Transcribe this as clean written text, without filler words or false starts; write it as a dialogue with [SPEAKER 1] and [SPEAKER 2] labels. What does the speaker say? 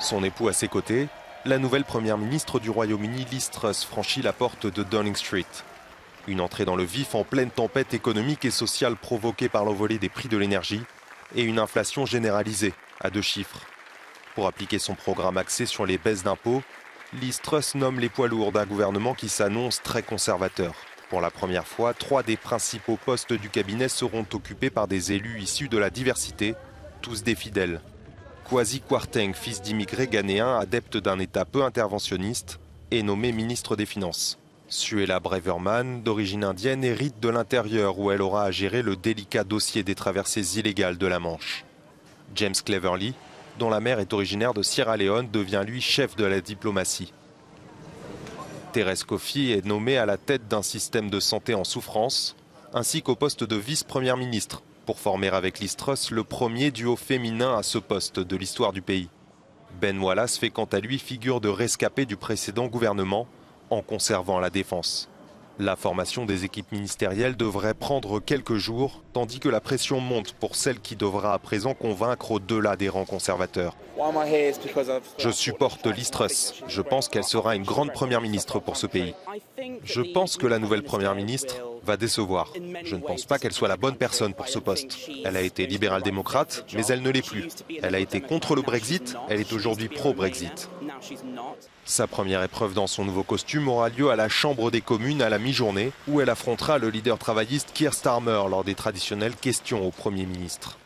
[SPEAKER 1] Son époux à ses côtés, la nouvelle première ministre du Royaume-Uni, Liz Truss, franchit la porte de Downing Street. Une entrée dans le vif en pleine tempête économique et sociale provoquée par l'envolée des prix de l'énergie et une inflation généralisée à 2 chiffres. Pour appliquer son programme axé sur les baisses d'impôts, Liz Truss nomme les poids lourds d'un gouvernement qui s'annonce très conservateur. Pour la première fois, 3 des principaux postes du cabinet seront occupés par des élus issus de la diversité, tous des fidèles. Kwasi Kwarteng, fils d'immigrés ghanéens, adepte d'un État peu interventionniste, est nommé ministre des Finances. Suella Braverman, d'origine indienne, hérite de l'intérieur où elle aura à gérer le délicat dossier des traversées illégales de la Manche. James Cleverly, dont la mère est originaire de Sierra Leone, devient lui chef de la diplomatie. Thérèse Coffey est nommée à la tête d'un système de santé en souffrance, ainsi qu'au poste de vice-première ministre, pour former avec Liz Truss le premier duo féminin à ce poste de l'histoire du pays. Ben Wallace fait quant à lui figure de rescapé du précédent gouvernement, en conservant la défense. La formation des équipes ministérielles devrait prendre quelques jours, tandis que la pression monte pour celle qui devra à présent convaincre au-delà des rangs conservateurs. Je supporte Liz Truss. Je pense qu'elle sera une grande première ministre pour ce pays. Je pense que la nouvelle première ministre va décevoir. Je ne pense pas qu'elle soit la bonne personne pour ce poste. Elle a été libérale-démocrate, mais elle ne l'est plus. Elle a été contre le Brexit, elle est aujourd'hui pro-Brexit. Sa première épreuve dans son nouveau costume aura lieu à la Chambre des communes à la mi-journée, où elle affrontera le leader travailliste Keir Starmer lors des traditionnelles questions au Premier ministre.